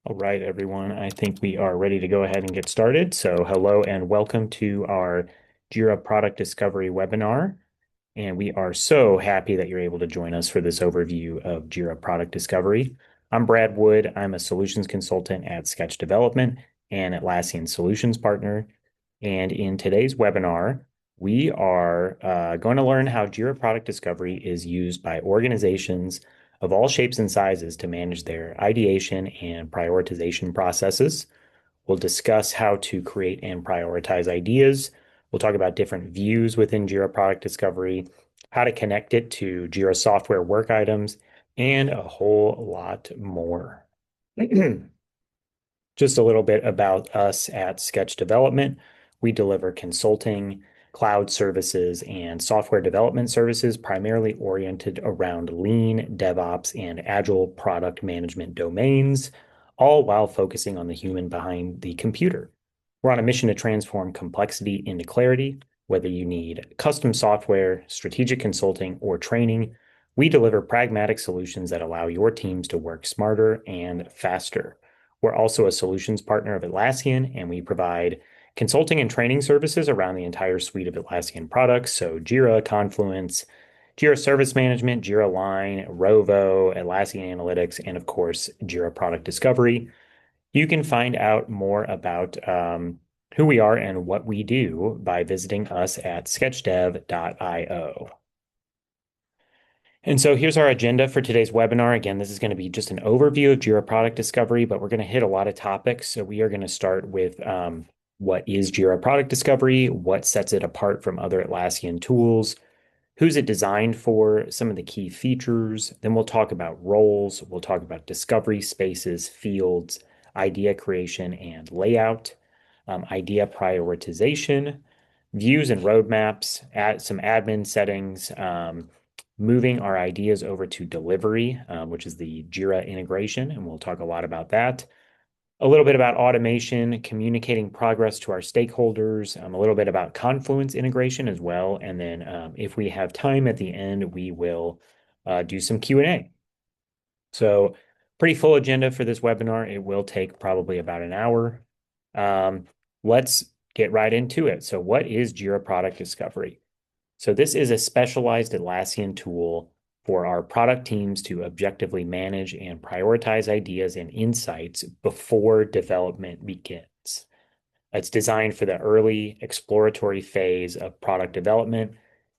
All right, everyone. I think we are ready to go ahead and get started. So hello and welcome to our Jira Product Discovery webinar. And we are so happy that you're able to join us for this overview of Jira Product Discovery. I'm Brad Wood. I'm a solutions consultant at Sketch Development and Atlassian Solutions Partner. And in today's webinar, we are going to learn how Jira Product Discovery is used by organizations of all shapes and sizes to manage their ideation and prioritization processes. We'll discuss how to create and prioritize ideas. We'll talk about different views within Jira Product Discovery, how to connect it to Jira Software work items, and a whole lot more. Just a little bit about us at Sketch Development. We deliver consulting, cloud services, and software development services primarily oriented around lean, DevOps, and agile product management domains, all while focusing on the human behind the computer. We're on a mission to transform complexity into clarity. Whether you need custom software, strategic consulting, or training, we deliver pragmatic solutions that allow your teams to work smarter and faster. We're also a solutions partner of Atlassian, and we provide consulting and training services around the entire suite of Atlassian products. So Jira, Confluence, Jira Service Management, Jira Line, Rovo, Atlassian Analytics, and of course, Jira Product Discovery. You can find out more about who we are and what we do by visiting us at sketchdev.io. And so here's our agenda for today's webinar. Again, this is going to be just an overview of Jira Product Discovery, but we're going to hit a lot of topics. So we are going to start with what is Jira Product Discovery, what sets it apart from other Atlassian tools, who's it designed for, some of the key features. Then we'll talk about roles. We'll talk about discovery spaces, fields, idea creation and layout, idea prioritization, views and roadmaps, add some admin settings, moving our ideas over to delivery, which is the Jira integration, and we'll talk a lot about that. A little bit about automation, communicating progress to our stakeholders, a little bit about Confluence integration as well, and then if we have time at the end, we will do some Q&A. So pretty full agenda for this webinar. It will take probably about an hour. Let's get right into it. So what is Jira Product Discovery? So this is a specialized Atlassian tool for our product teams to objectively manage and prioritize ideas and insights before development begins. It's designed for the early exploratory phase of product development,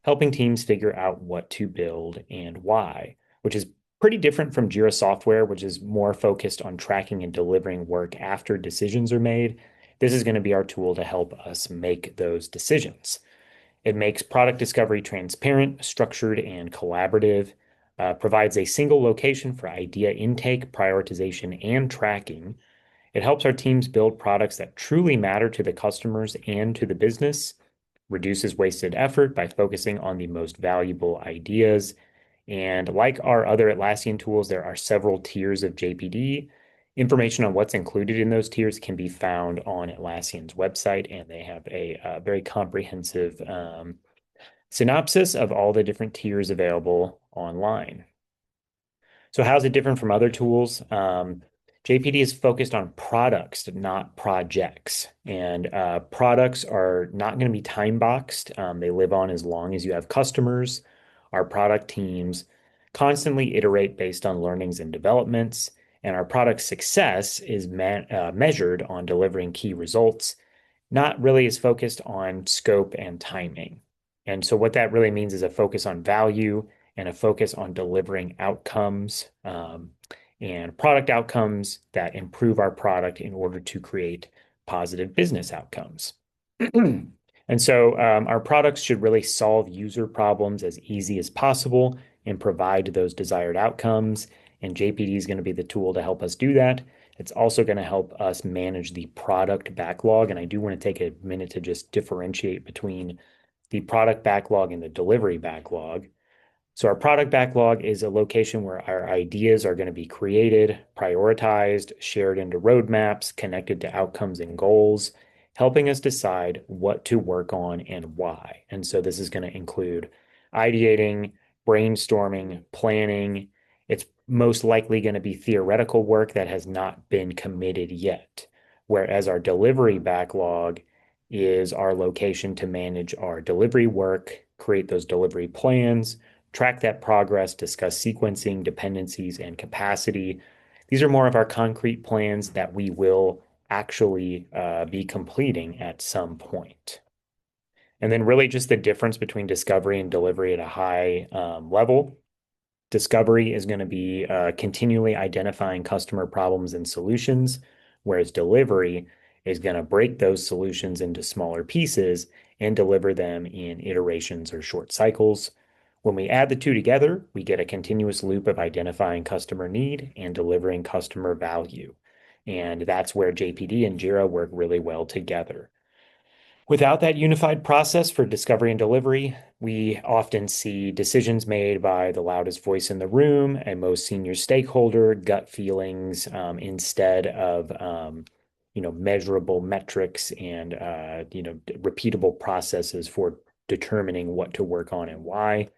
helping teams figure out what to build and why, which is pretty different from Jira Software, which is more focused on tracking and delivering work after decisions are made. This is going to be our tool to help us make those decisions. It makes product discovery transparent, structured, and collaborative, provides a single location for idea intake, prioritization, and tracking. It helps our teams build products that truly matter to the customers and to the business, reduces wasted effort by focusing on the most valuable ideas. And like our other Atlassian tools, there are several tiers of JPD. Information on what's included in those tiers can be found on Atlassian's website, and they have a very comprehensive synopsis of all the different tiers available online. So how's it different from other tools? JPD is focused on products, not projects. And products are not going to be time boxed. They live on as long as you have customers. Our product teams constantly iterate based on learnings and developments. And our product success is measured on delivering key results, not really is focused on scope and timing. And so what that really means is a focus on value and a focus on delivering outcomes and product outcomes that improve our product in order to create positive business outcomes. And so our products should really solve user problems as easy as possible and provide those desired outcomes. And JPD is going to be the tool to help us do that. It's also going to help us manage the product backlog. And I do want to take a minute to just differentiate between the product backlog and the delivery backlog. So our product backlog is a location where our ideas are going to be created, prioritized, shared into roadmaps, connected to outcomes and goals, helping us decide what to work on and why. And so this is going to include ideating, brainstorming, planning. It's most likely going to be theoretical work that has not been committed yet. Whereas our delivery backlog is our location to manage our delivery work, create those delivery plans, track that progress, discuss sequencing, dependencies, and capacity. These are more of our concrete plans that we will actually be completing at some point. And then really just the difference between discovery and delivery at a high level. Discovery is going to be continually identifying customer problems and solutions, whereas delivery is going to break those solutions into smaller pieces and deliver them in iterations or short cycles. When we add the two together, we get a continuous loop of identifying customer need and delivering customer value. And that's where JPD and Jira work really well together. Without that unified process for discovery and delivery, we often see decisions made by the loudest voice in the room and most senior stakeholder, gut feelings, instead of measurable metrics and repeatable processes for determining what to work on and why.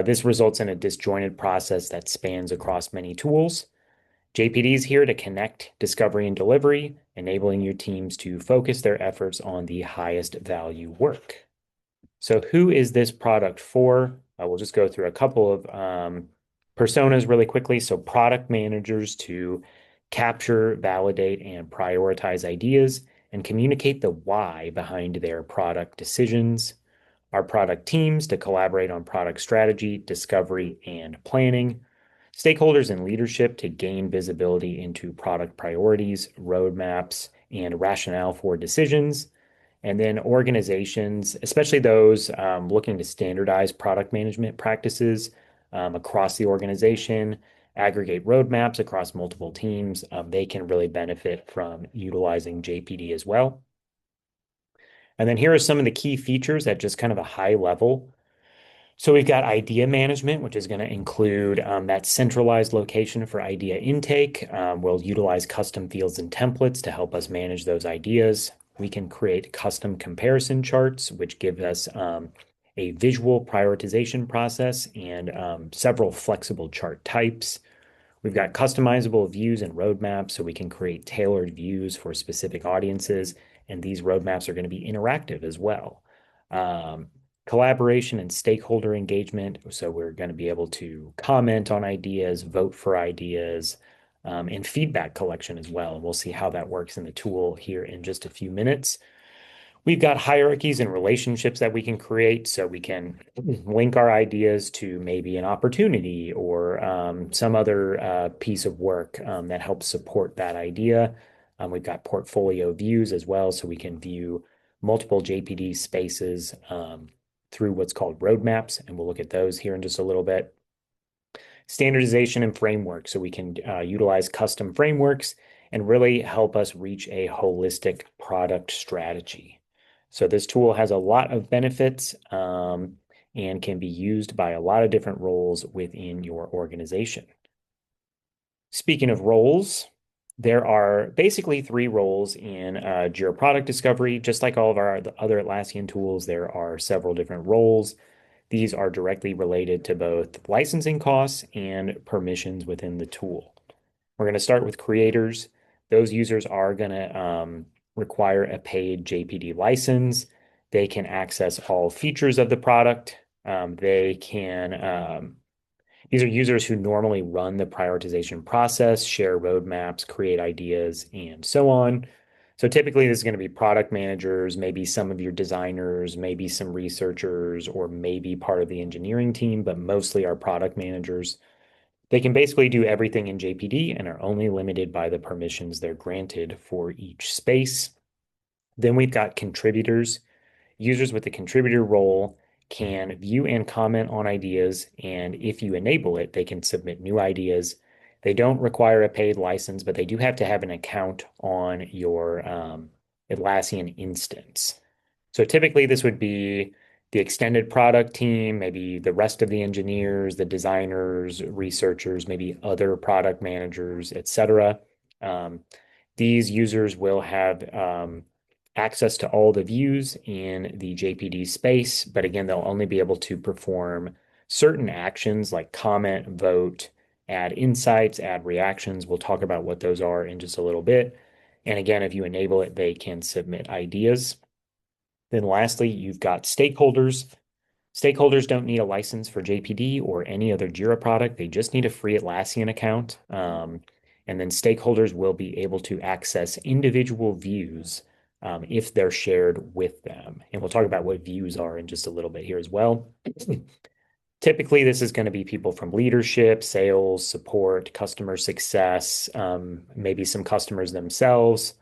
This results in a disjointed process that spans across many tools. JPD is here to connect discovery and delivery, enabling your teams to focus their efforts on the highest value work. So, who is this product for? We'll just go through a couple of personas really quickly. So, product managers to capture, validate, and prioritize ideas and communicate the why behind their product decisions. Our product teams to collaborate on product strategy, discovery, and planning. Stakeholders and leadership to gain visibility into product priorities, roadmaps, and rationale for decisions. And then organizations, especially those looking to standardize product management practices across the organization, aggregate roadmaps across multiple teams, they can really benefit from utilizing JPD as well. And then here are some of the key features at just kind of a high level. So we've got idea management, which is going to include that centralized location for idea intake. We'll utilize custom fields and templates to help us manage those ideas. We can create custom comparison charts, which give us a visual prioritization process and several flexible chart types. We've got customizable views and roadmaps, so we can create tailored views for specific audiences, and these roadmaps are going to be interactive as well. Collaboration and stakeholder engagement, so we're going to be able to comment on ideas, vote for ideas, and feedback collection as well. And we'll see how that works in the tool here in just a few minutes. We've got hierarchies and relationships that we can create so we can link our ideas to maybe an opportunity or some other piece of work that helps support that idea. We've got portfolio views as well, so we can view multiple JPD spaces through what's called roadmaps, and we'll look at those here in just a little bit. Standardization and framework, so we can utilize custom frameworks and really help us reach a holistic product strategy. So this tool has a lot of benefits and can be used by a lot of different roles within your organization. Speaking of roles, there are basically three roles in Jira Product Discovery. Just like all of our other Atlassian tools, there are several different roles. These are directly related to both licensing costs and permissions within the tool. We're going to start with creators. Those users are going to require a paid JPD license. They can access all features of the product. These are users who normally run the prioritization process, share roadmaps, create ideas, and so on. So typically, this is going to be product managers, maybe some of your designers, maybe some researchers, or maybe part of the engineering team, but mostly our product managers. They can basically do everything in JPD and are only limited by the permissions they're granted for each space. Then we've got contributors. Users with the contributor role can view and comment on ideas, and if you enable it, they can submit new ideas. They don't require a paid license, but they do have to have an account on your Atlassian instance. So typically, this would be the extended product team, maybe the rest of the engineers, the designers, researchers, maybe other product managers, etc. These users will have access to all the views in the JPD space, but again, they'll only be able to perform certain actions like comment, vote, add insights, add reactions. We'll talk about what those are in just a little bit. And again, if you enable it, they can submit ideas. Then lastly, you've got stakeholders. Stakeholders don't need a license for JPD or any other Jira product. They just need a free Atlassian account. And then stakeholders will be able to access individual views if they're shared with them. And we'll talk about what views are in just a little bit here as well. Typically, this is going to be people from leadership, sales, support, customer success, maybe some customers themselves.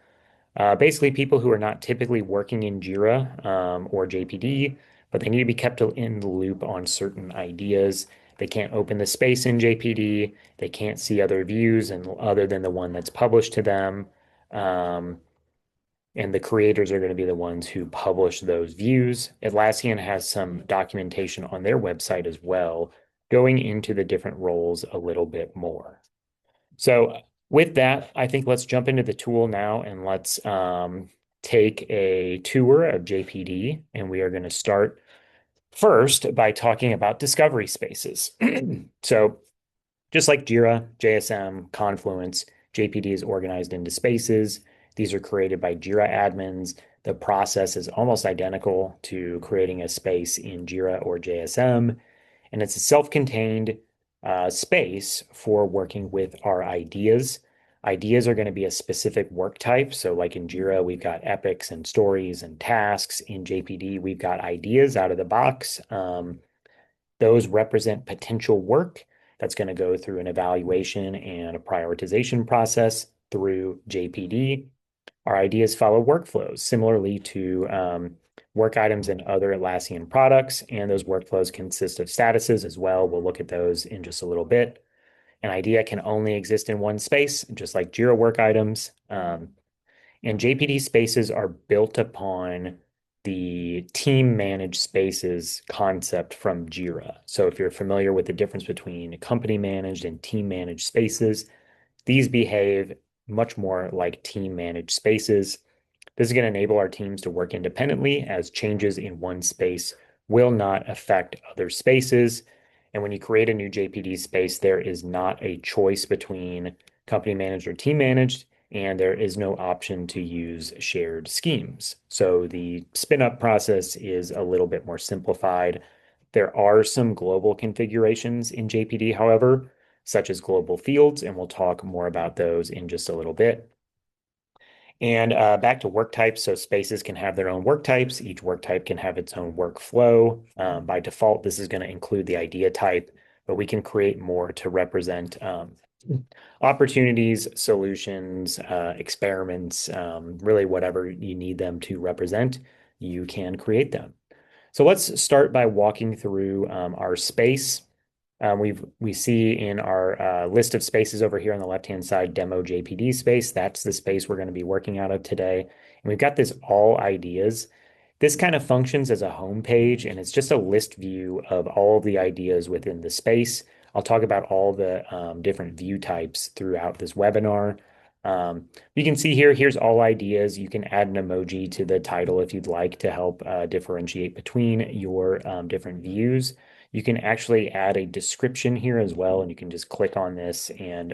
Basically, people who are not typically working in Jira or JPD, but they need to be kept in the loop on certain ideas. They can't open the space in JPD. They can't see other views and other than the one that's published to them. Um, and the creators are going to be the ones who publish those views. Atlassian has some documentation on their website as well, going into the different roles a little bit more. So with that, I think let's jump into the tool now and let's take a tour of JPD. And we are going to start first by talking about discovery spaces. So just like Jira, JSM, Confluence, JPD is organized into spaces. These are created by Jira admins. The process is almost identical to creating a space in Jira or JSM, and it's a self-contained space for working with our ideas. Ideas are going to be a specific work type. So like in Jira, we've got epics and stories and tasks. In JPD, we've got ideas out of the box. Those represent potential work that's going to go through an evaluation and a prioritization process through JPD. Our ideas follow workflows similarly to work items in other Atlassian products, and those workflows consist of statuses as well. We'll look at those in just a little bit. An idea can only exist in one space, just like Jira work items. And JPD spaces are built upon the team managed spaces concept from Jira. So if you're familiar with the difference between company managed and team managed spaces, these behave much more like team managed spaces. This is going to enable our teams to work independently as changes in one space will not affect other spaces. And when you create a new JPD space, there is not a choice between company managed or team managed, and there is no option to use shared schemes. So the spin up process is a little bit more simplified. There are some global configurations in JPD, however, such as global fields, and we'll talk more about those in just a little bit. And back to work types. So spaces can have their own work types. Each work type can have its own workflow. By default, this is going to include the idea type, but we can create more to represent opportunities, solutions, experiments, really whatever you need them to represent, you can create them. So let's start by walking through our space. We see in our list of spaces over here on the left-hand side, demo JPD space. That's the space we're going to be working out of today. And we've got this all ideas. This kind of functions as a home page, and it's just a list view of all of the ideas within the space. I'll talk about all the different view types throughout this webinar. You can see here, here's all ideas. You can add an emoji to the title if you'd like to help differentiate between your different views. You can actually add a description here as well, and you can just click on this and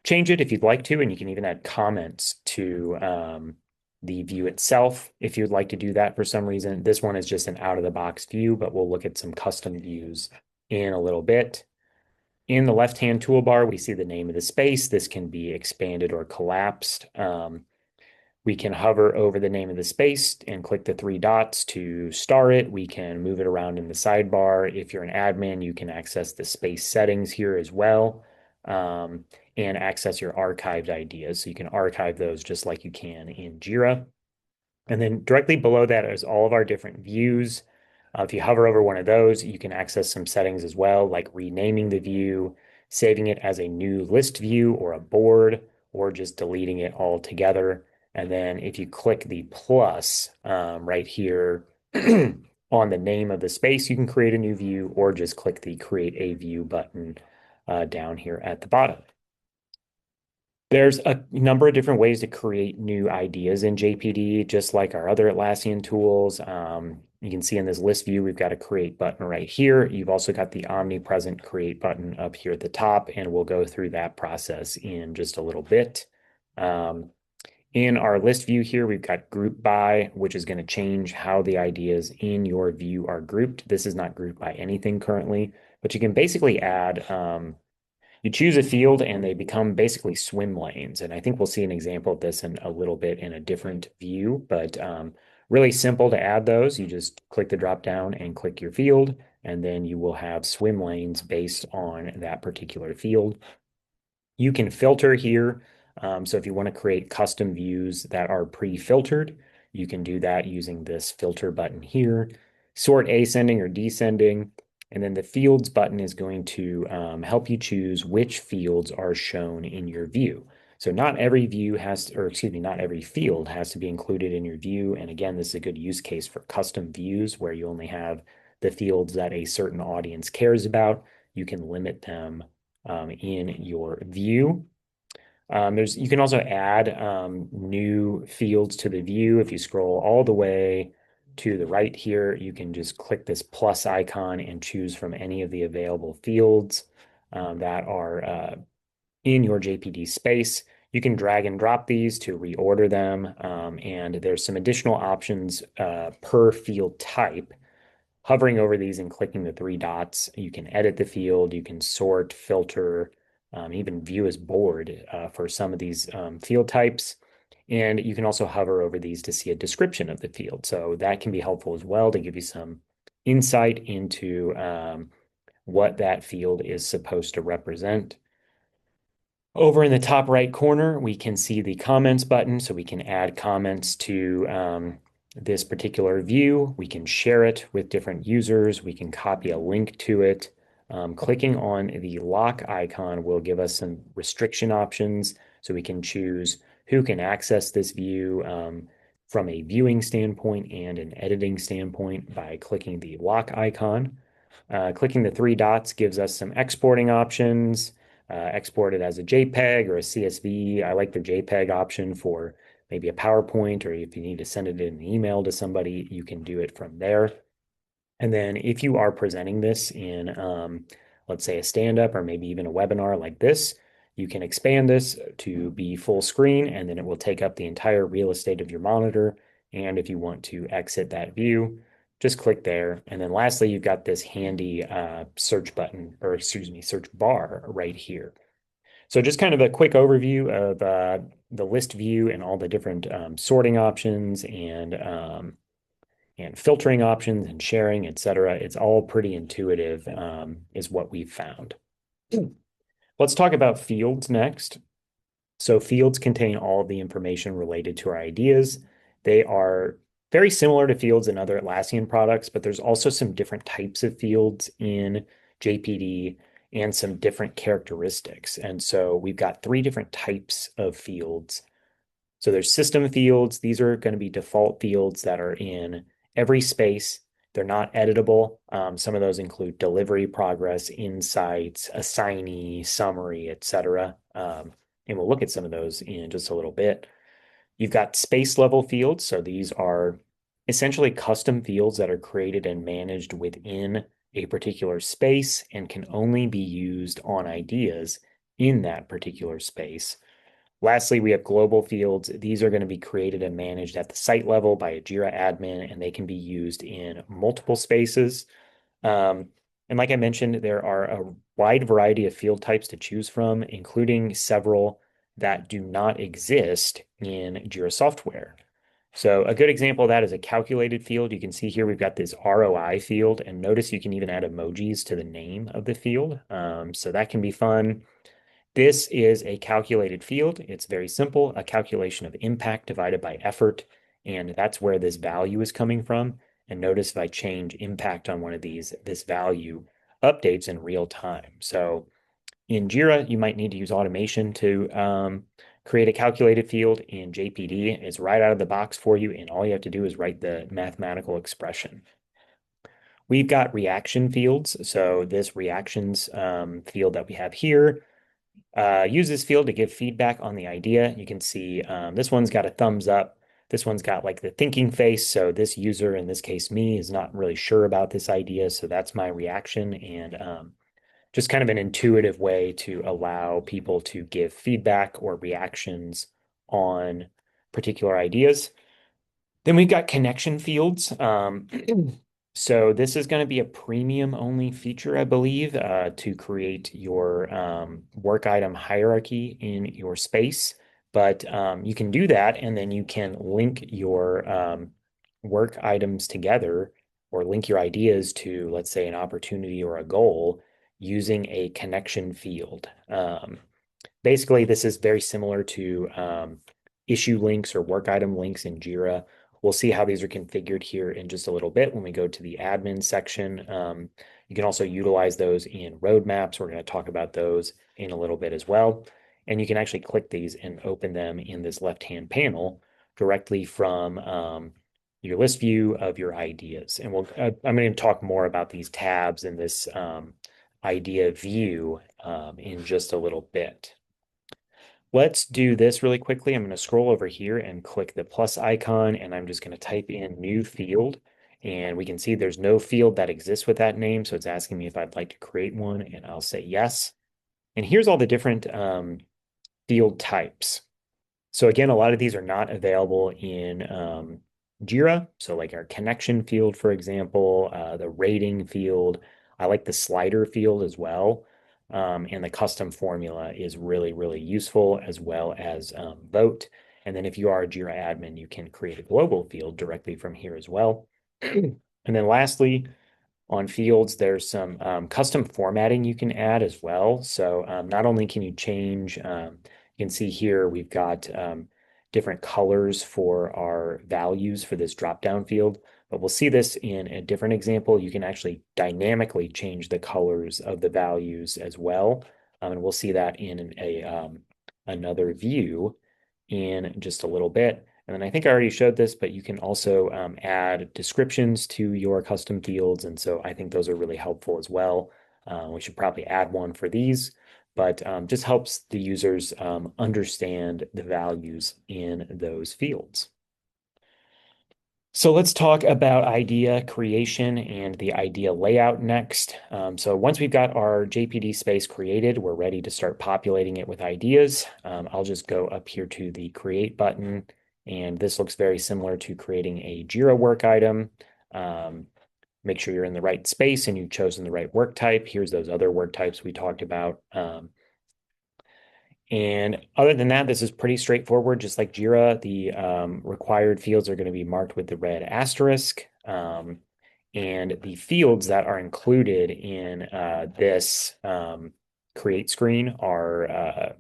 change it if you'd like to, and you can even add comments to the view itself if you'd like to do that for some reason. This one is just an out-of-the-box view, but we'll look at some custom views in a little bit. In the left-hand toolbar, we see the name of the space. This can be expanded or collapsed. We can hover over the name of the space and click the three dots to star it. We can move it around in the sidebar. If you're an admin, you can access the space settings here as well, and access your archived ideas. So you can archive those just like you can in Jira. And then directly below that is all of our different views. If you hover over one of those, you can access some settings as well, like renaming the view, saving it as a new list view or a board, or just deleting it altogether. And then if you click the plus right here on the name of the space, you can create a new view or just click the create a view button down here at the bottom. There's a number of different ways to create new ideas in JPD, just like our other Atlassian tools. You can see in this list view, we've got a create button right here. You've also got the omnipresent create button up here at the top, and we'll go through that process in just a little bit. In our list view here, we've got group by, which is going to change how the ideas in your view are grouped. This is not grouped by anything currently, but you can basically add, you choose a field and they become basically swim lanes. And I think we'll see an example of this in a little bit in a different view, but really simple to add those. You just click the drop down and click your field, and then you will have swim lanes based on that particular field. You can filter here. So if you want to create custom views that are pre-filtered, you can do that using this filter button here. Sort ascending or descending. And then the fields button is going to help you choose which fields are shown in your view. So not every view has, or excuse me, not every field has to be included in your view. And again, this is a good use case for custom views where you only have the fields that a certain audience cares about. You can limit them in your view. You can also add new fields to the view. If you scroll all the way to the right here, you can just click this plus icon and choose from any of the available fields that are in your JPD space. You can drag and drop these to reorder them, and there's some additional options per field type. Hovering over these and clicking the three dots, you can edit the field, you can sort, filter, even view as board for some of these field types. And you can also hover over these to see a description of the field. So that can be helpful as well to give you some insight into what that field is supposed to represent. Over in the top right corner, we can see the comments button, so we can add comments to this particular view. We can share it with different users. We can copy a link to it. Clicking on the lock icon will give us some restriction options, so we can choose who can access this view from a viewing standpoint and an editing standpoint by clicking the lock icon. Clicking the three dots gives us some exporting options. Export it as a JPEG or a CSV. I like the JPEG option for maybe a PowerPoint, or if you need to send it in an email to somebody, you can do it from there. And then if you are presenting this in, let's say, a stand-up or maybe even a webinar like this, you can expand this to be full screen, and then it will take up the entire real estate of your monitor. And if you want to exit that view, just click there. And then lastly, you've got this handy search button, or excuse me, search bar right here. So just kind of a quick overview of the list view and all the different sorting options and filtering options and sharing, et cetera. It's all pretty intuitive, is what we've found. Let's talk about fields next. So fields contain all of the information related to our ideas. They are very similar to fields in other Atlassian products, but there's also some different types of fields in JPD and some different characteristics. And so we've got three different types of fields. So there's system fields. These are going to be default fields that are in every space. They're not editable. Some of those include delivery progress, insights, assignee, summary, etc. And we'll look at some of those in just a little bit. You've got space level fields. So these are essentially custom fields that are created and managed within a particular space and can only be used on ideas in that particular space. Lastly, we have global fields. These are going to be created and managed at the site level by a Jira admin, and they can be used in multiple spaces. And like I mentioned, there are a wide variety of field types to choose from, including several that do not exist in Jira Software. So a good example of that is a calculated field. You can see here we've got this ROI field, and notice you can even add emojis to the name of the field. So that can be fun. This is a calculated field. It's very simple, a calculation of impact divided by effort, and that's where this value is coming from. And notice if I change impact on one of these, this value updates in real time. So in Jira, you might need to use automation to create a calculated field. In JPD, it's right out of the box for you, and all you have to do is write the mathematical expression. We've got reaction fields. So this reactions field that we have here, use this field to give feedback on the idea. You can see this one's got a thumbs up. This one's got like the thinking face. So this user, in this case, me, is not really sure about this idea. So that's my reaction. And just kind of an intuitive way to allow people to give feedback or reactions on particular ideas. Then we've got connection fields. So this is going to be a premium only feature, I believe, to create your work item hierarchy in your space. But you can do that, and then you can link your work items together or link your ideas to, let's say, an opportunity or a goal using a connection field. Basically, this is very similar to issue links or work item links in Jira. We'll see how these are configured here in just a little bit when we go to the admin section. You can also utilize those in roadmaps. We're going to talk about those in a little bit as well. And you can actually click these and open them in this left-hand panel directly from your list view of your ideas. And I'm going to talk more about these tabs in this idea view in just a little bit. Let's do this really quickly. I'm going to scroll over here and click the plus icon, and I'm just going to type in new field. And we can see there's no field that exists with that name. So it's asking me if I'd like to create one, and I'll say yes. And here's all the different field types. So again, a lot of these are not available in Jira. So like our connection field, for example, the rating field. I like the slider field as well. And the custom formula is really, really useful, as well as vote. And then if you are a Jira admin, you can create a global field directly from here as well. And then lastly, on fields, there's some custom formatting you can add as well. So not only can you change, you can see here we've got different colors for our values for this drop-down field, but we'll see this in a different example. You can actually dynamically change the colors of the values as well. And we'll see that in another view in just a little bit. And then I think I already showed this, but you can also add descriptions to your custom fields. And so I think those are really helpful as well. We should probably add one for these, but just helps the users understand the values in those fields. So let's talk about idea creation and the idea layout next. So once we've got our JPD space created, we're ready to start populating it with ideas. I'll just go up here to the create button, and this looks very similar to creating a Jira work item. Make sure you're in the right space and you've chosen the right work type. Here's those other work types we talked about. And other than that, this is pretty straightforward. Just like Jira, the required fields are going to be marked with the red asterisk. And the fields that are included in this create screen are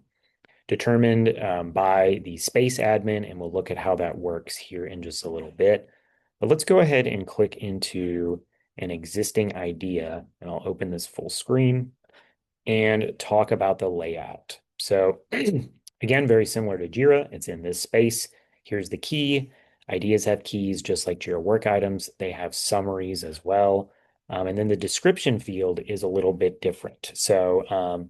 determined by the space admin, and we'll look at how that works here in just a little bit. But let's go ahead and click into an existing idea, and I'll open this full screen and talk about the layout. So again, very similar to Jira, it's in this space. Here's the key. Ideas have keys, just like Jira work items. They have summaries as well. And then the description field is a little bit different. So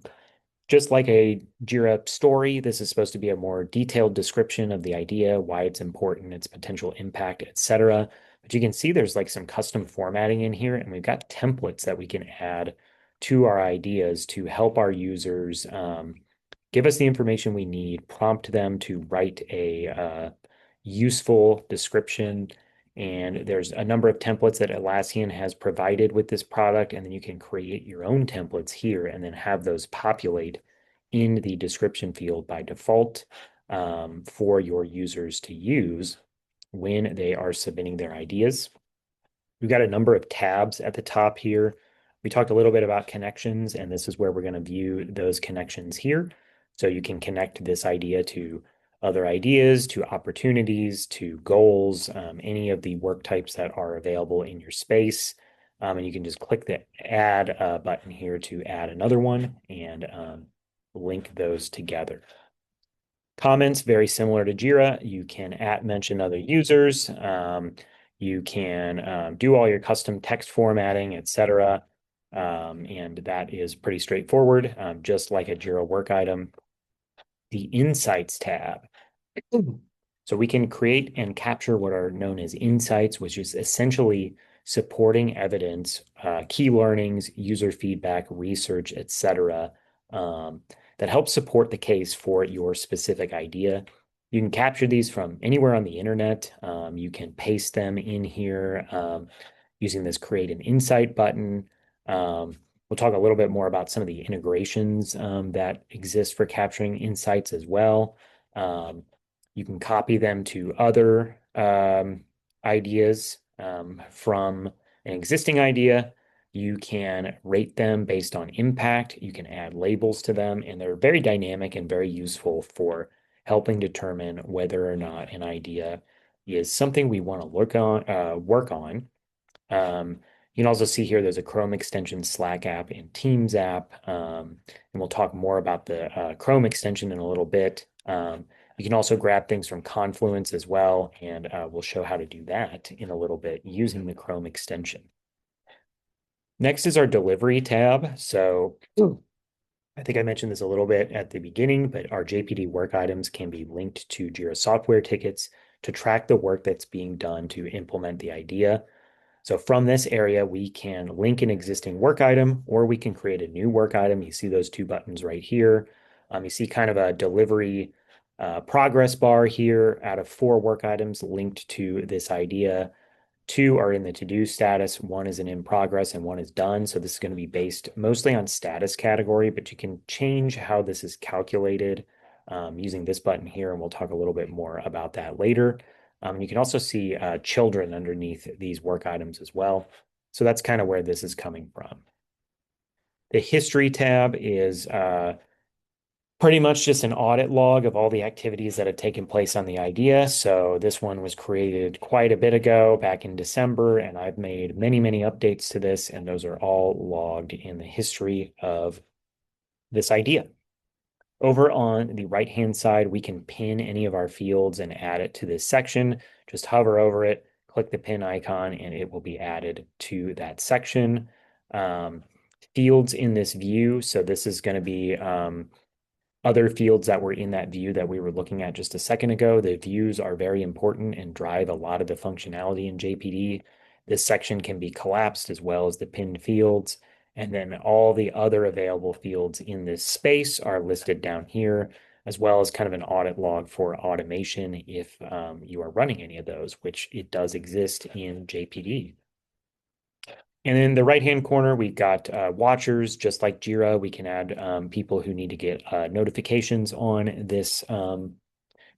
just like a Jira story, this is supposed to be a more detailed description of the idea, why it's important, its potential impact, etc. But you can see there's like some custom formatting in here, and we've got templates that we can add to our ideas to help our users give us the information we need, prompt them to write a useful description. And there's a number of templates that Atlassian has provided with this product, and then you can create your own templates here and then have those populate in the description field by default for your users to use when they are submitting their ideas. We've got a number of tabs at the top here. We talked a little bit about connections, and this is where we're going to view those connections here. So you can connect this idea to other ideas, to opportunities, to goals, any of the work types that are available in your space. And you can just click the add button here to add another one and link those together. Comments, very similar to Jira. You can mention other users. You can do all your custom text formatting, etc. And that is pretty straightforward, just like a Jira work item. The Insights tab. So So we can create and capture what are known as insights, which is essentially supporting evidence, key learnings, user feedback, research, etc., um, that helps support the case for your specific idea. You can capture these from anywhere on the internet. You can paste them in here using this Create an Insight button. We'll talk a little bit more about some of the integrations that exist for capturing insights as well. You can copy them to other ideas from an existing idea. You can rate them based on impact. You can add labels to them, and they're very dynamic and very useful for helping determine whether or not an idea is something we want to work on. You can also see here there's a Chrome extension, Slack app, and Teams app. And we'll talk more about the Chrome extension in a little bit. You can also grab things from Confluence as well, and we'll show how to do that in a little bit using the Chrome extension. Next is our delivery tab. So I think I mentioned this a little bit at the beginning, but our JPD work items can be linked to Jira Software tickets to track the work that's being done to implement the idea. So from this area, we can link an existing work item, or we can create a new work item. You see those two buttons right here. You see kind of a delivery progress bar here out of 4 work items linked to this idea. 2 are in the to-do status, 1 is in progress, and 1 is done. So this is going to be based mostly on status category, but you can change how this is calculated using this button here, and we'll talk a little bit more about that later. You can also see children underneath these work items as well. So that's kind of where this is coming from. The history tab is pretty much just an audit log of all the activities that have taken place on the idea. So this one was created quite a bit ago, back in December, and I've made many, many updates to this, and those are all logged in the history of this idea. Over on the right-hand side, we can pin any of our fields and add it to this section. Just hover over it, click the pin icon, and it will be added to that section. Fields in this view, so this is going to be other fields that were in that view that we were looking at just a second ago. The views are very important and drive a lot of the functionality in JPD. This section can be collapsed as well as the pinned fields. And then all the other available fields in this space are listed down here, as well as kind of an audit log for automation if you are running any of those, which it does exist in JPD. And in the right-hand corner, we've got watchers, just like Jira. We can add people who need to get notifications on this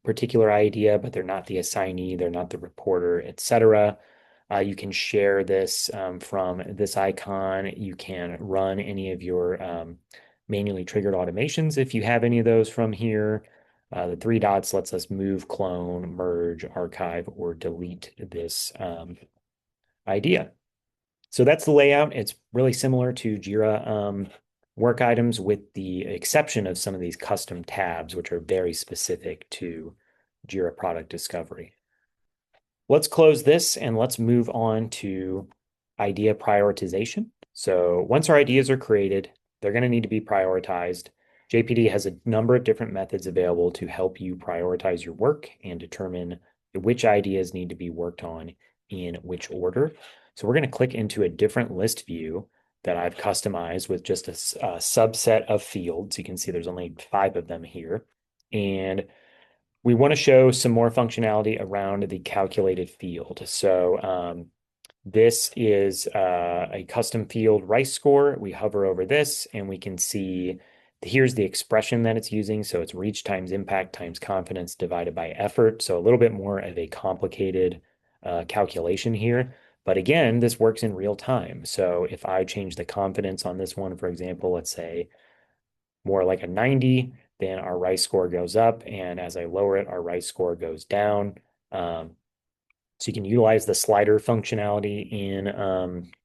particular idea, but they're not the assignee, they're not the reporter, etc. You can share this from this icon. You can run any of your manually triggered automations if you have any of those from here. The 3 dots lets us move, clone, merge, archive, or delete this idea. So that's the layout. It's really similar to Jira work items with the exception of some of these custom tabs, which are very specific to Jira Product Discovery. Let's close this and let's move on to idea prioritization. So once our ideas are created, they're going to need to be prioritized. JPD has a number of different methods available to help you prioritize your work and determine which ideas need to be worked on in which order. So we're going to click into a different list view that I've customized with just a subset of fields. You can see there's only 5 of them here. And we want to show some more functionality around the calculated field. So this is a custom field rice score. We hover over this and we can see here's the expression that it's using. So it's reach times impact times confidence divided by effort. So a little bit more of a complicated calculation here. But again, this works in real time. So if I change the confidence on this one, for example, let's say more like a 90, then our rice score goes up. And as I lower it, our rice score goes down. So you can utilize the slider functionality in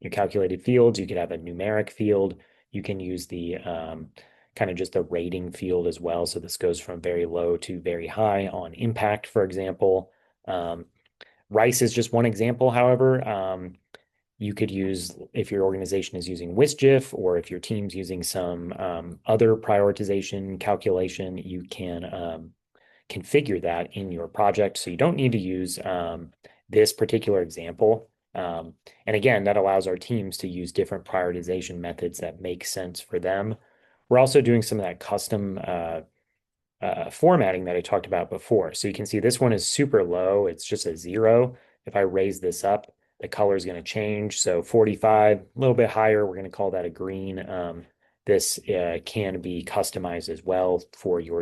your calculated fields. You could have a numeric field. You can use the kind of just the rating field as well. So this goes from very low to very high on impact, for example. Rice is just one example, however. You could use, if your organization is using WSGIF or if your team's using some other prioritization calculation, you can configure that in your project. So you don't need to use this particular example. And again, that allows our teams to use different prioritization methods that make sense for them. We're also doing some of that custom formatting that I talked about before. So you can see this one is super low. It's just a 0. If I raise this up, the color is going to change. So 45, a little bit higher, we're going to call that a green. This can be customized as well for your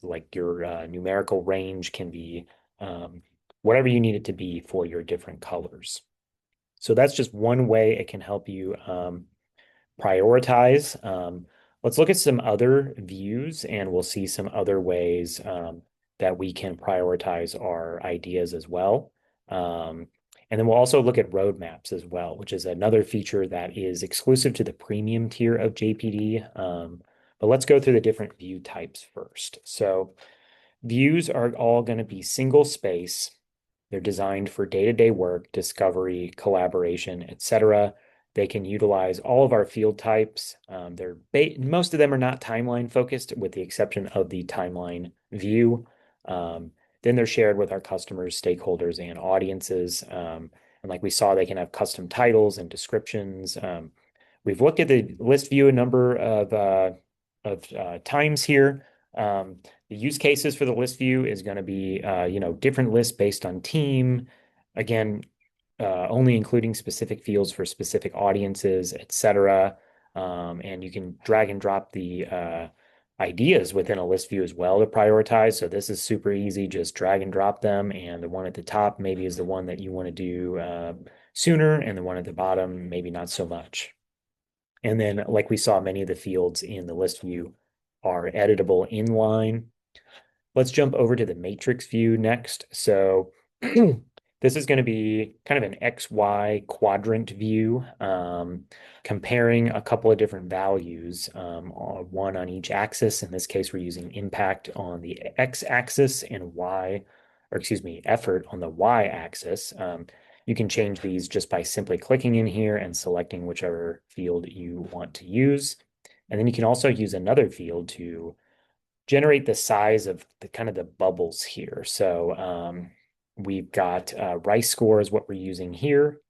like your numerical range can be whatever you need it to be for your different colors. So that's just one way it can help you prioritize. Let's look at some other views and we'll see some other ways that we can prioritize our ideas as well. And then we'll also look at roadmaps as well, which is another feature that is exclusive to the premium tier of JPD. But let's go through the different view types first. So views are all going to be single space. They're designed for day-to-day work, discovery, collaboration, etc. They can utilize all of our field types. Most of them are not timeline focused, with the exception of the timeline view. Then they're shared with our customers, stakeholders, and audiences. And like we saw, they can have custom titles and descriptions. We've looked at the list view a number of times here. The use cases for the list view is going to be, different lists based on team. Again, only including specific fields for specific audiences, etc. And you can drag and drop the ideas within a list view as well to prioritize. So this is super easy. Just drag and drop them. And the one at the top maybe is the one that you want to do sooner, and the one at the bottom, maybe not so much. And then, like we saw, many of the fields in the list view are editable inline. Let's jump over to the matrix view next. So this is going to be kind of an XY quadrant view, comparing a couple of different values, one on each axis. In this case, we're using impact on the X axis and effort on the Y axis. You can change these just by simply clicking in here and selecting whichever field you want to use. And then you can also use another field to generate the size of the kind of the bubbles here. So we've got rice score is what we're using here.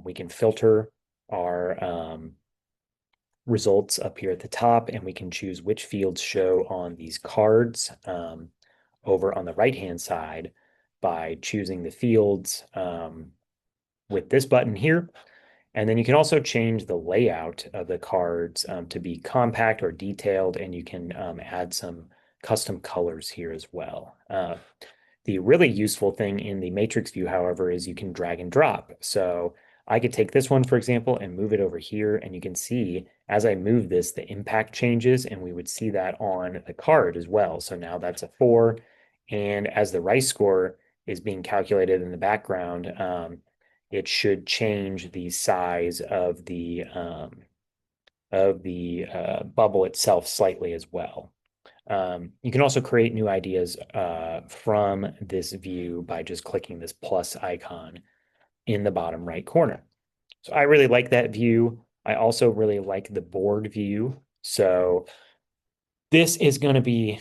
We can filter our results up here at the top, and we can choose which fields show on these cards over on the right-hand side by choosing the fields with this button here. And then you can also change the layout of the cards to be compact or detailed, and you can add some custom colors here as well. The really useful thing in the matrix view, however, is you can drag and drop. So I could take this one, for example, and move it over here, and you can see as I move this, the impact changes, and we would see that on the card as well. So now that's a 4, and as the rice score is being calculated in the background, it should change the size of the bubble itself slightly as well. You can also create new ideas from this view by just clicking this plus icon in the bottom right corner. So I really like that view. I also really like the board view. So this is going to be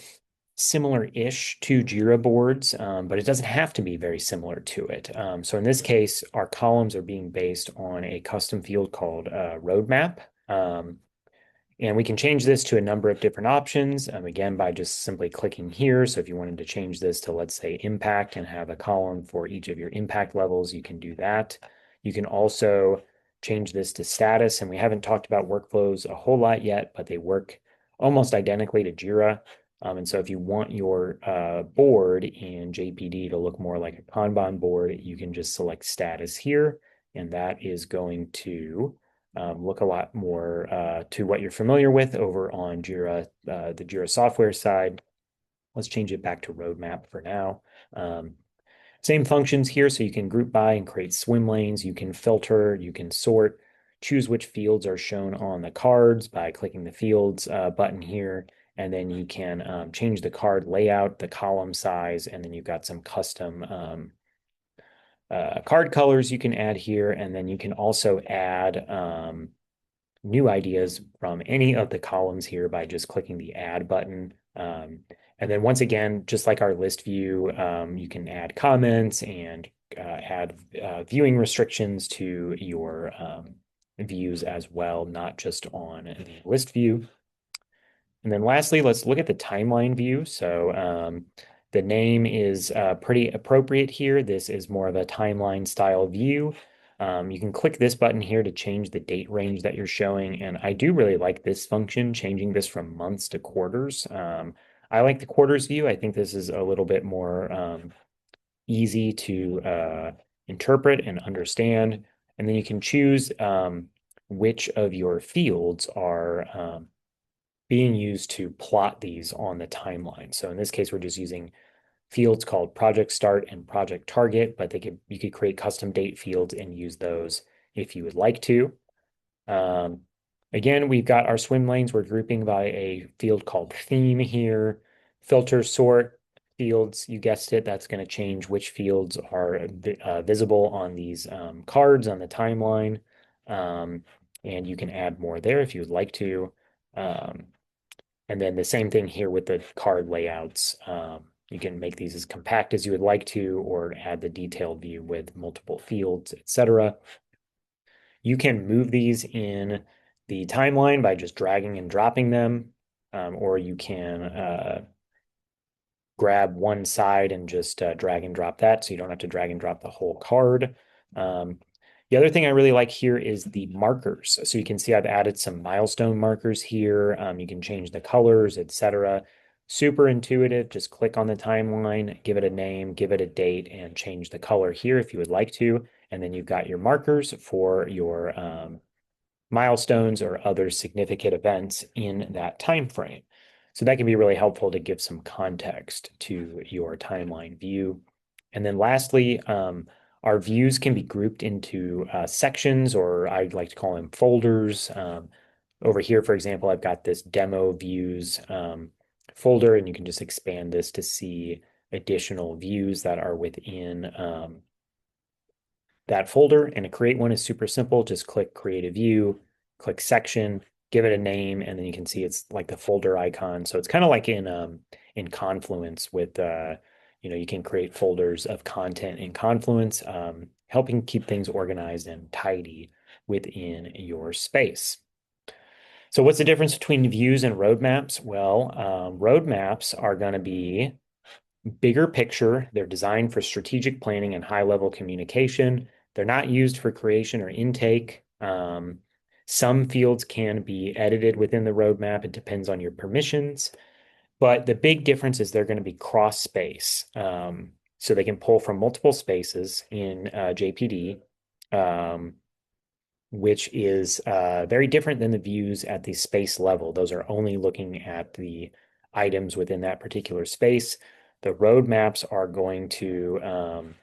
similar-ish to Jira boards, but it doesn't have to be very similar to it. So in this case, our columns are being based on a custom field called roadmap. And we can change this to a number of different options, again, by just simply clicking here. So if you wanted to change this to, let's say, impact and have a column for each of your impact levels, you can do that. You can also change this to status. And we haven't talked about workflows a whole lot yet, but they work almost identically to Jira. And so if you want your board in JPD to look more like a Kanban board, you can just select status here. And that is going to look a lot more to what you're familiar with over on Jira, the Jira software side. Let's change it back to roadmap for now. Same functions here, so you can group by and create swim lanes. You can filter, you can sort, choose which fields are shown on the cards by clicking the fields button here. And then you can change the card layout, the column size, and then you've got some custom card colors you can add here. And then you can also add new ideas from any of the columns here by just clicking the add button. And then once again, just like our list view, you can add comments and add viewing restrictions to your views as well, not just on the list view. And then lastly, let's look at the timeline view. So the name is pretty appropriate here. This is more of a timeline style view. You can click this button here to change the date range that you're showing. And I do really like this function, changing this from months to quarters. I like the quarters view. I think this is a little bit more easy to interpret and understand. And then you can choose which of your fields are being used to plot these on the timeline. So in this case, we're just using fields called project start and project target, but you could create custom date fields and use those if you would like to. Um, Again, we've got our swim lanes. We're grouping by a field called theme here. Filter sort fields, you guessed it, that's going to change which fields are visible on these cards on the timeline. And you can add more there if you would like to. Um, and then the same thing here with the card layouts. You can make these as compact as you would like to, or add the detailed view with multiple fields, etc. You can move these in the timeline by just dragging and dropping them, or you can grab one side and just drag and drop that, so you don't have to drag and drop the whole card. The other thing I really like here is the markers. So you can see I've added some milestone markers here. You can change the colors, etc. Super intuitive. Just click on the timeline, give it a name, give it a date, and change the color here if you would like to. And then you've got your markers for your milestones or other significant events in that time frame. So that can be really helpful to give some context to your timeline view. And then lastly, our views can be grouped into sections, or I like to call them folders. Over here, for example, I've got this demo views folder, and you can just expand this to see additional views that are within that folder. And to create one is super simple. Just click create a view, click section, give it a name, and then you can see it's like the folder icon. So it's kind of like in Confluence with you can create folders of content in Confluence, helping keep things organized and tidy within your space. So what's the difference between views and roadmaps? Well, roadmaps are going to be bigger picture. They're designed for strategic planning and high-level communication. They're not used for creation or intake. Some fields can be edited within the roadmap. It depends on your permissions. But the big difference is they're going to be cross space. So they can pull from multiple spaces in JPD, which is very different than the views at the space level. Those are only looking at the items within that particular space. The roadmaps are going to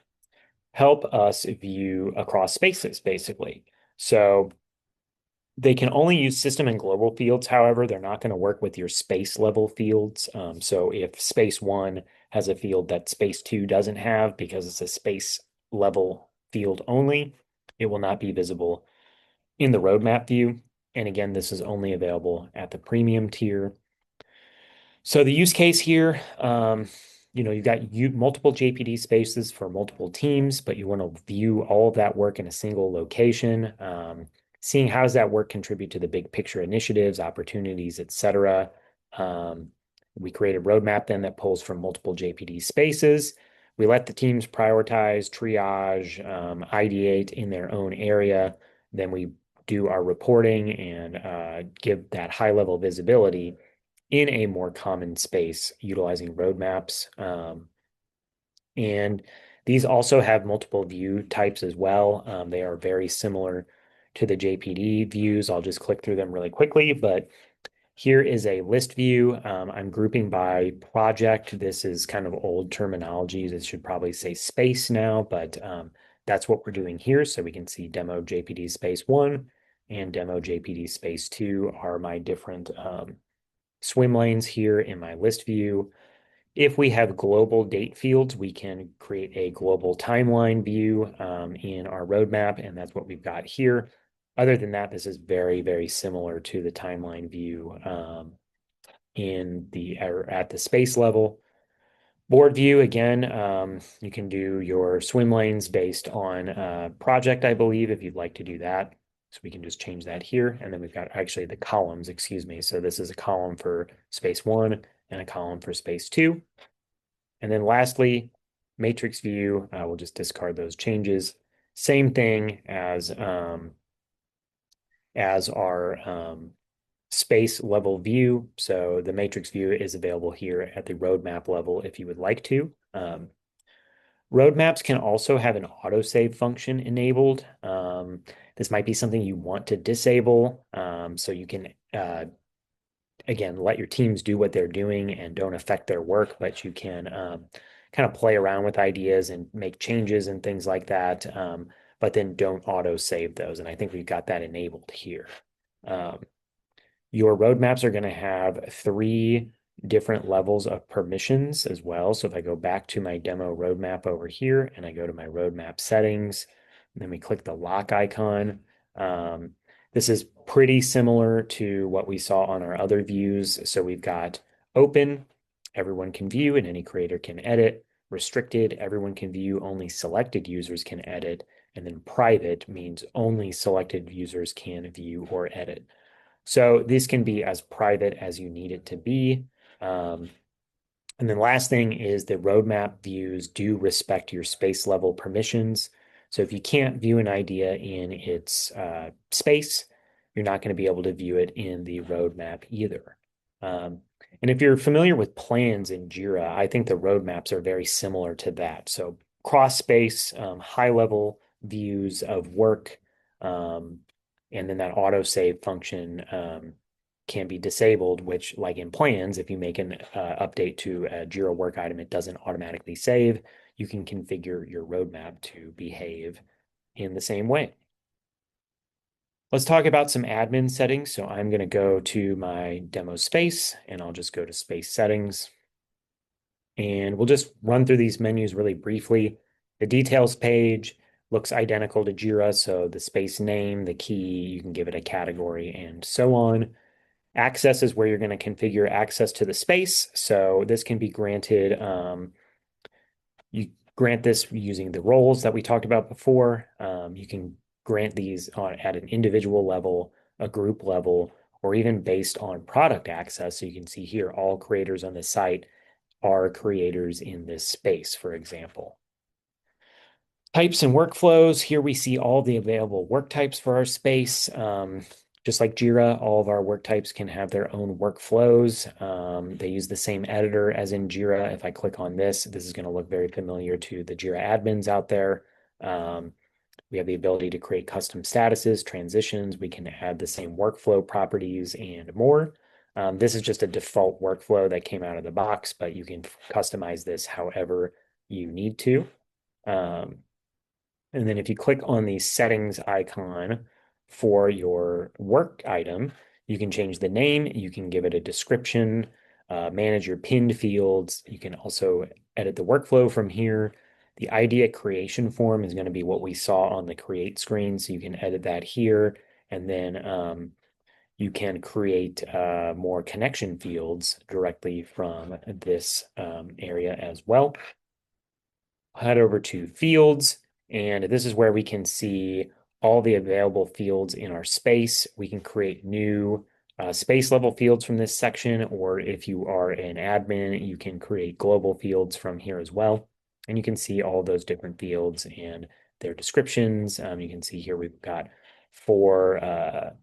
help us view across spaces, basically. So they can only use system and global fields. However, they're not going to work with your space level fields. So if space one has a field that space two doesn't have because it's a space level field only, it will not be visible in the roadmap view. And again, this is only available at the premium tier. So the use case here, you've got multiple JPD spaces for multiple teams, but you want to view all of that work in a single location. Seeing how does that work contribute to the big picture initiatives, opportunities, etc. We create a roadmap then that pulls from multiple JPD spaces. We let the teams prioritize, triage, ideate in their own area. Then we do our reporting and give that high level visibility in a more common space utilizing roadmaps. And these also have multiple view types as well. They are very similar to the JPD views. I'll just click through them really quickly, but here is a list view. I'm grouping by project. This is kind of old terminology. This should probably say space now, but that's what we're doing here. So we can see demo JPD space 1 and demo JPD space 2 are my different swim lanes here in my list view. If we have global date fields, we can create a global timeline view in our roadmap, and that's what we've got here. Other than that, this is very, very similar to the timeline view or at the space level. Board view, again, you can do your swim lanes based on project, I believe, if you'd like to do that. So we can just change that here. And then we've got actually the columns, excuse me. So this is a column for space 1 and a column for space 2. And then lastly, matrix view, we'll just discard those changes. Same thing as our space level view. So the matrix view is available here at the roadmap level if you would like to. Roadmaps can also have an autosave function enabled. This might be something you want to disable, so you can, again, let your teams do what they're doing and don't affect their work, but you can kind of play around with ideas and make changes and things like that, but then don't autosave those. And I think we've got that enabled here. Your roadmaps are going to have 3 different levels of permissions as well. So if I go back to my demo roadmap over here and I go to my roadmap settings, and then we click the lock icon. This is pretty similar to what we saw on our other views. So we've got open, everyone can view and any creator can edit. Restricted, everyone can view, only selected users can edit. And then private means only selected users can view or edit. So this can be as private as you need it to be. And then last thing is the roadmap views do respect your space level permissions. So if you can't view an idea in its space, you're not going to be able to view it in the roadmap either. And if you're familiar with plans in Jira, I think the roadmaps are very similar to that. So cross space, high level views of work, and then that autosave function can be disabled, which, like in plans, if you make an update to a Jira work item, it doesn't automatically save. You can configure your roadmap to behave in the same way. Let's talk about some admin settings. So I'm going to go to my demo space and I'll just go to space settings. And we'll just run through these menus really briefly. The details page looks identical to Jira. So the space name, the key, you can give it a category and so on. Access is where you're going to configure access to the space. So this can be granted. You grant this using the roles that we talked about before. You can grant these at an individual level, a group level, or even based on product access. So you can see here, all creators on the site are creators in this space, for example. Types and workflows. Here we see all the available work types for our space. Just like Jira, all of our work types can have their own workflows. They use the same editor as in Jira. If I click on this, this is going to look very familiar to the Jira admins out there. We have the ability to create custom statuses, transitions. We can add the same workflow properties and more. This is just a default workflow that came out of the box, but you can customize this however you need to. And then if you click on the settings icon for your work item, you can change the name, you can give it a description, manage your pinned fields. You can also edit the workflow from here. The idea creation form is going to be what we saw on the create screen. So you can edit that here. And then you can create more connection fields directly from this area as well. Head over to fields. And this is where we can see all the available fields in our space. We can create new space level fields from this section, or if you are an admin, you can create global fields from here as well. And you can see all those different fields and their descriptions. You can see here we've got 4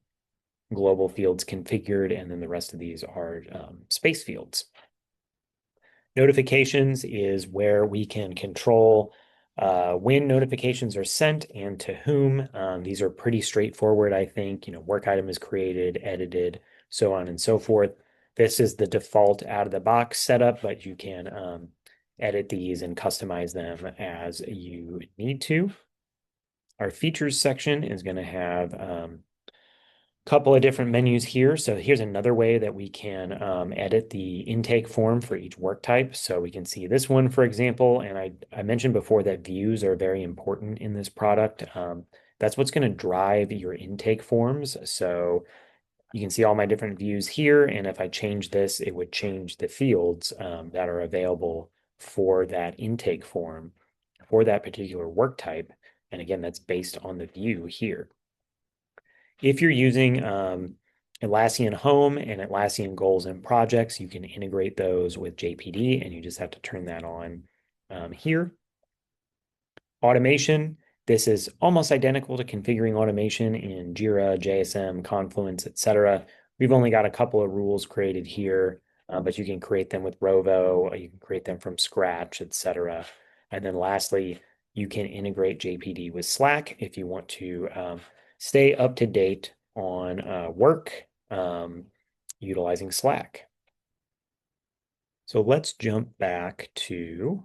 global fields configured, and then the rest of these are space fields. Notifications is where we can control when notifications are sent and to whom. These are pretty straightforward, I think. Work item is created, edited, so on and so forth. This is the default out of the box setup, but you can edit these and customize them as you need to. Our features section is going to have couple of different menus here. So here's another way that we can edit the intake form for each work type. So we can see this one, for example, and I mentioned before that views are very important in this product. That's what's going to drive your intake forms. So You can see all my different views here, and if I change this, it would change the fields that are available for that intake form for that particular work type. And again, that's based on the view here. If you're using Atlassian Home and Atlassian Goals and Projects, you can integrate those with JPD, and you just have to turn that on here. Automation, this is almost identical to configuring automation in Jira, JSM, Confluence, etc. We've only got a couple of rules created here, but you can create them with Rovo, you can create them from scratch, etc. And then lastly, you can integrate JPD with Slack if you want to stay up to date on work utilizing Slack. So let's jump back to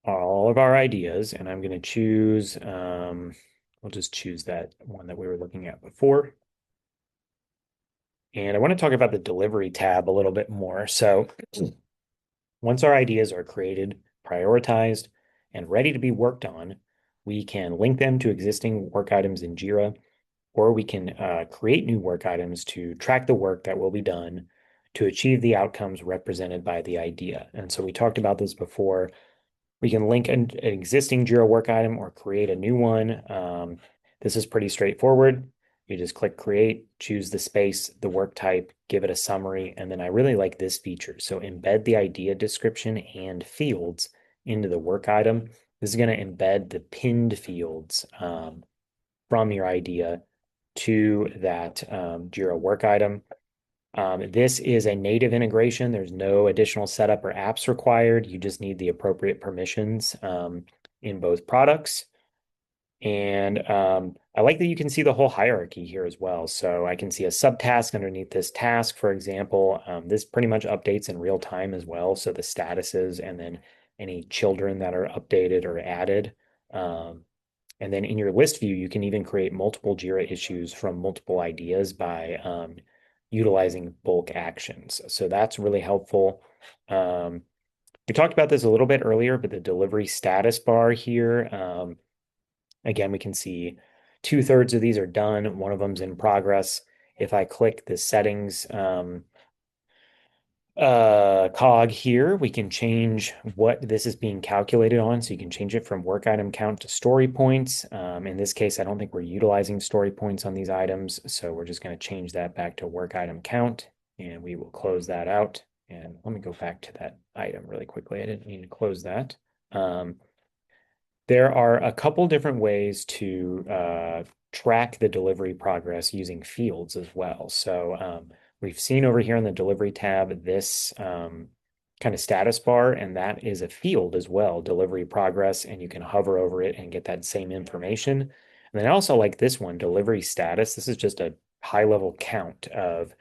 all of our ideas, and I'm going to choose, we'll just choose that one that we were looking at before. And I want to talk about the delivery tab a little bit more. So once our ideas are created, prioritized, and ready to be worked on, we can link them to existing work items in Jira, or we can create new work items to track the work that will be done to achieve the outcomes represented by the idea. And so we talked about this before. We can link an existing Jira work item or create a new one. This is pretty straightforward. You just click create, choose the space, the work type, give it a summary, and then I really like this feature. So embed the idea description and fields into the work item. This is going to embed the pinned fields from your idea to that Jira work item. This is a native integration. There's no additional setup or apps required. You just need the appropriate permissions in both products. And I like that you can see the whole hierarchy here as well. So I can see a subtask underneath this task, for example. This pretty much updates in real time as well. So the statuses and then any children that are updated or added. And then in your list view, you can even create multiple Jira issues from multiple ideas by utilizing bulk actions. So that's really helpful. We talked about this a little bit earlier, but the delivery status bar here, again, we can see 2/3 of these are done. One of them's in progress. If I click the settings cog here, we can change what this is being calculated on. So you can change it from work item count to story points. In this case, I don't think we're utilizing story points on these items. So we're just going to change that back to work item count, and we will close that out. And let me go back to that item really quickly. I didn't mean to close that. There are a couple different ways to track the delivery progress using fields as well. So we've seen over here in the delivery tab this kind of status bar, and that is a field as well, delivery progress, and you can hover over it and get that same information. And then I also like this one, delivery status. This is just a high-level count of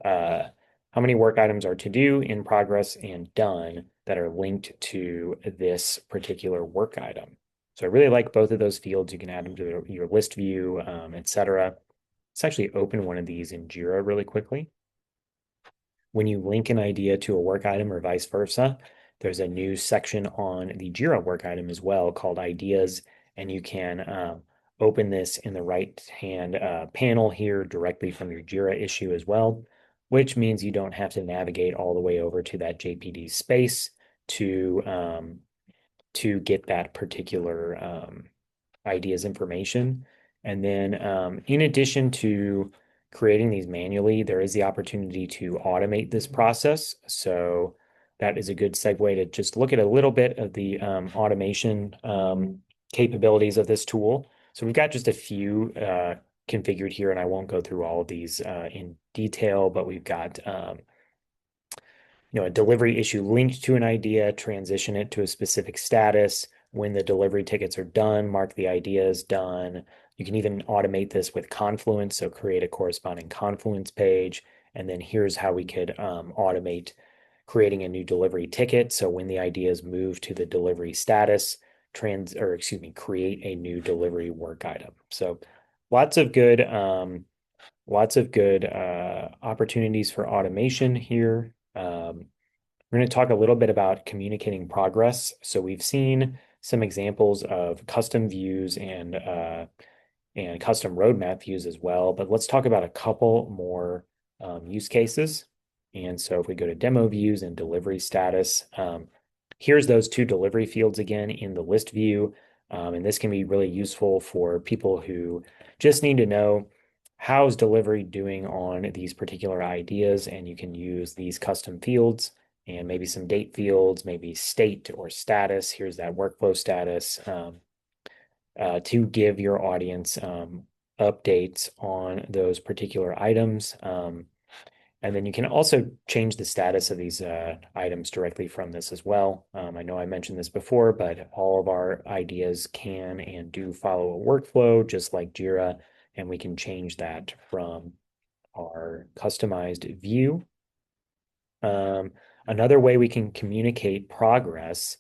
how many work items are to do, in progress, and done that are linked to this particular work item. So I really like both of those fields. You can add them to your list view, etc. Let's actually open one of these in Jira really quickly. When you link an idea to a work item or vice versa, there's a new section on the Jira work item as well called Ideas, and you can open this in the right-hand panel here directly from your Jira issue as well, which means you don't have to navigate all the way over to that JPD space to get that particular ideas information. And then in addition to creating these manually, there is the opportunity to automate this process. So that is a good segue to just look at a little bit of the automation capabilities of this tool. So we've got just a few configured here, and I won't go through all of these in detail, but we've got a delivery issue linked to an idea, transition it to a specific status. When the delivery tickets are done, mark the idea as done. You can even automate this with Confluence, so create a corresponding Confluence page. And then here's how we could automate creating a new delivery ticket. So when the ideas move to the delivery status, create a new delivery work item. So lots of good opportunities for automation here. We're going to talk a little bit about communicating progress. So we've seen some examples of custom views and and custom roadmap views as well. But let's talk about a couple more use cases. And so if we go to demo views and delivery status, here's those two delivery fields again in the list view. And this can be really useful for people who just need to know how's delivery doing on these particular ideas. And you can use these custom fields and maybe some date fields, maybe state or status. Here's that workflow status to give your audience updates on those particular items. And then you can also change the status of these items directly from this as well. I know I mentioned this before, but all of our ideas can and do follow a workflow, just like Jira, and we can change that from our customized view. Another way we can communicate progress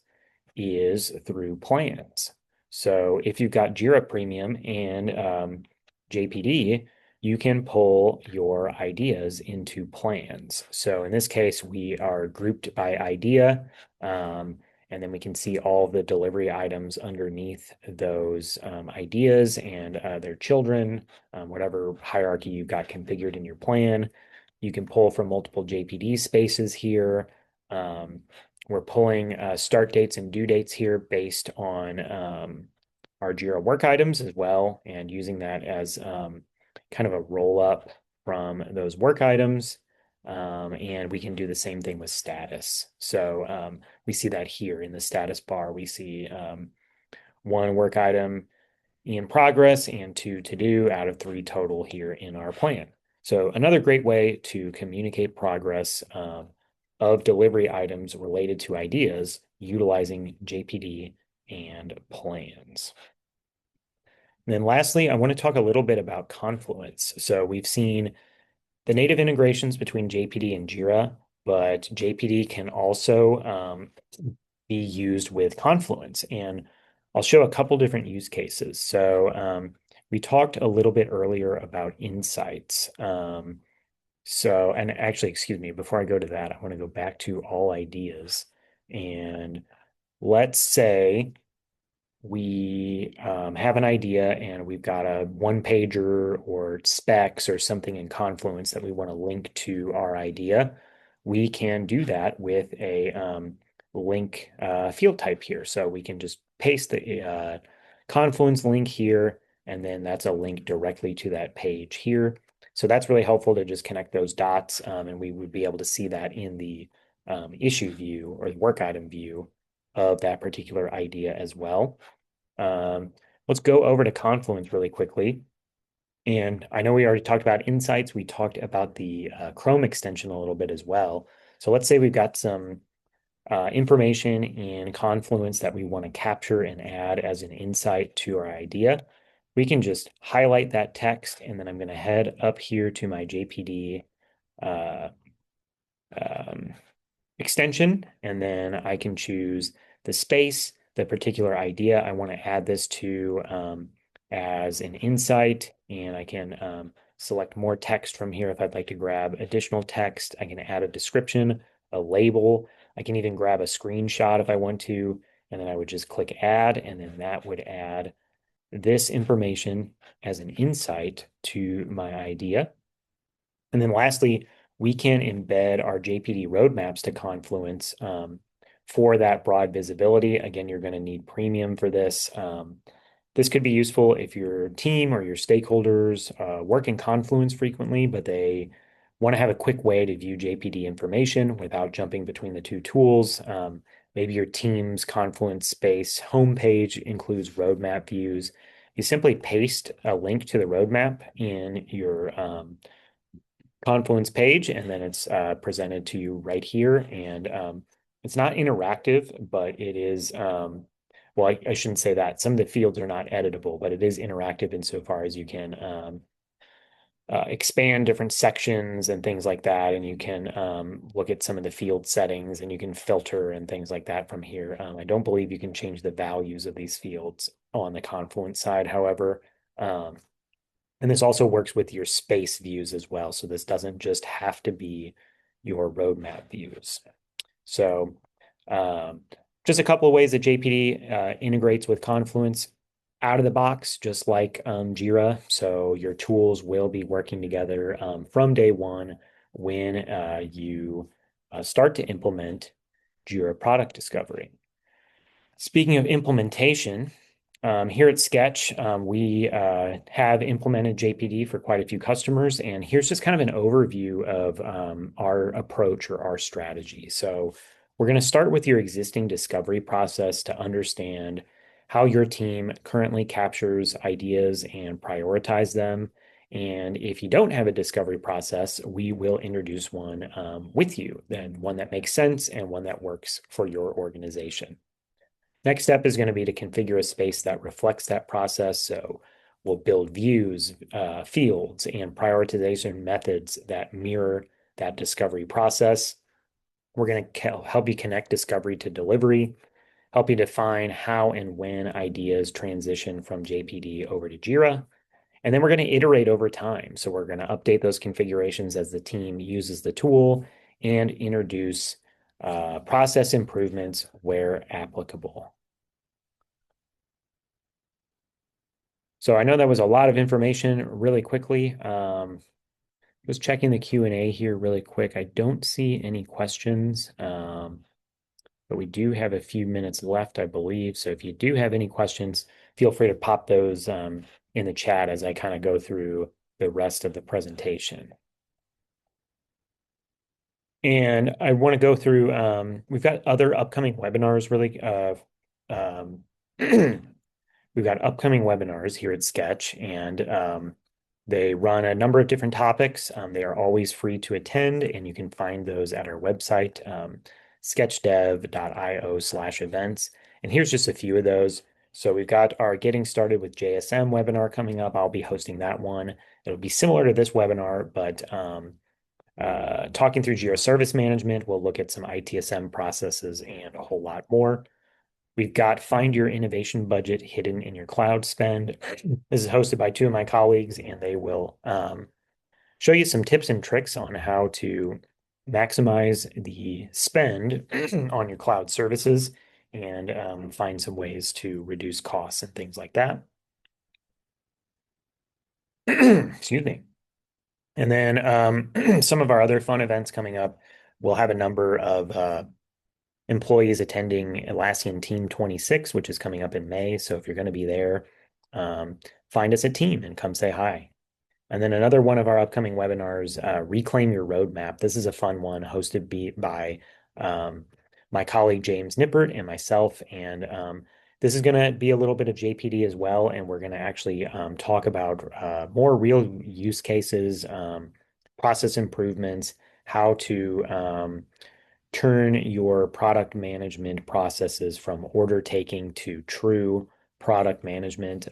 is through plans. So if you've got Jira Premium and JPD, you can pull your ideas into plans. So in this case, we are grouped by idea, and then we can see all the delivery items underneath those ideas and their children, whatever hierarchy you've got configured in your plan. You can pull from multiple JPD spaces here. We're pulling start dates and due dates here based on our Jira work items as well, and using that as kind of a roll up from those work items. And we can do the same thing with status. So we see that here in the status bar. We see one work item in progress and two to do out of three total here in our plan. So another great way to communicate progress of delivery items related to ideas utilizing JPD and plans. And then lastly, I want to talk a little bit about Confluence. So we've seen the native integrations between JPD and Jira, but JPD can also be used with Confluence. And I'll show a couple different use cases. So we talked a little bit earlier about insights. And actually, excuse me, before I go to that, I want to go back to all ideas. And let's say we have an idea and we've got a one pager or specs or something in Confluence that we want to link to our idea. We can do that with a link field type here. So we can just paste the Confluence link here, and then that's a link directly to that page here. So that's really helpful to just connect those dots, and we would be able to see that in the issue view or the work item view of that particular idea as well. Let's go over to Confluence really quickly. And I know we already talked about insights. We talked about the Chrome extension a little bit as well. So let's say we've got some information in Confluence that we want to capture and add as an insight to our idea. We can just highlight that text, and then I'm going to head up here to my JPD extension, and then I can choose the space, the particular idea I want to add this to as an insight, and I can select more text from here if I'd like to grab additional text. I can add a description, a label. I can even grab a screenshot if I want to, and then I would just click add, and then that would add this information as an insight to my idea. And then lastly, we can embed our JPD roadmaps to Confluence for that broad visibility. Again, you're going to need premium for this. This could be useful if your team or your stakeholders work in Confluence frequently, but they want to have a quick way to view JPD information without jumping between the two tools. Maybe your team's Confluence space homepage includes roadmap views. You simply paste a link to the roadmap in your Confluence page, and then it's presented to you right here. And it's not interactive, but it is, well, I shouldn't say that. Some of the fields are not editable, but it is interactive insofar as you can expand different sections and things like that. And you can look at some of the field settings, and you can filter and things like that from here. I don't believe you can change the values of these fields on the Confluence side, however. And this also works with your space views as well. So this doesn't just have to be your roadmap views. So just a couple of ways that JPD integrates with Confluence. out of the box, just like Jira. So your tools will be working together from day one when you start to implement Jira Product Discovery. Speaking of implementation, here at Sketch, we have implemented JPD for quite a few customers, and here's just kind of an overview of our approach or our strategy. So we're going to start with your existing discovery process to understand how your team currently captures ideas and prioritize them. And if you don't have a discovery process, we will introduce one with you, then one that makes sense and one that works for your organization. Next step is going to be to configure a space that reflects that process. So we'll build views, fields, and prioritization methods that mirror that discovery process. We're going to help you connect discovery to delivery, help you define how and when ideas transition from JPD over to Jira. And then we're going to iterate over time. So we're going to update those configurations as the team uses the tool and introduce process improvements where applicable. So I know that was a lot of information really quickly. Just checking the Q&A here really quick. I don't see any questions, but we do have a few minutes left, I believe. So if you do have any questions, feel free to pop those in the chat as I kind of go through the rest of the presentation. And I want to go through, we've got other upcoming webinars really. We've got upcoming webinars here at Sketch, and they run a number of different topics. They are always free to attend, and you can find those at our website, sketchdev.io/events. And here's just a few of those. So we've got our Getting Started with JSM webinar coming up. I'll be hosting that one. It'll be similar to this webinar, but talking through Jira Service Management, we'll look at some ITSM processes and a whole lot more. We've got Find Your Innovation Budget Hidden in Your Cloud Spend. This is hosted by two of my colleagues, and they will show you some tips and tricks on how to maximize the spend on your cloud services and find some ways to reduce costs and things like that. Excuse me. And then some of our other fun events coming up. We'll have a number of employees attending Atlassian Team 26, which is coming up in May. So if you're going to be there, find us at Team and come say hi. And then another one of our upcoming webinars, Reclaim Your Roadmap. This is a fun one hosted by my colleague James Nippert and myself. And this is going to be a little bit of JPD as well. And we're going to actually talk about more real use cases, process improvements, how to turn your product management processes from order taking to true product management.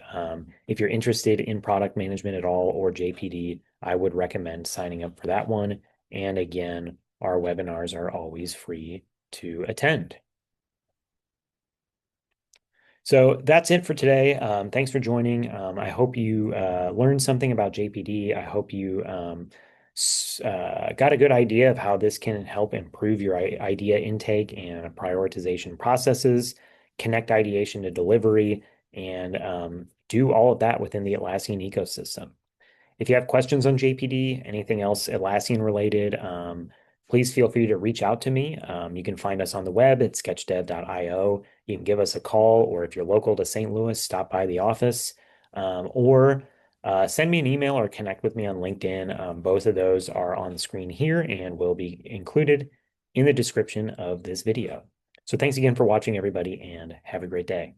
If you're interested in product management at all or JPD, I would recommend signing up for that one. And again, our webinars are always free to attend. So that's it for today. Thanks for joining. I hope you learned something about JPD. I hope you got a good idea of how this can help improve your idea intake and prioritization processes, connect ideation to delivery, and do all of that within the Atlassian ecosystem. If you have questions on JPD, anything else Atlassian related, please feel free to reach out to me. You can find us on the web at sketchdev.io. You can give us a call, or if you're local to St. Louis, stop by the office, or send me an email or connect with me on LinkedIn. Both of those are on the screen here and will be included in the description of this video. So thanks again for watching, everybody, and have a great day.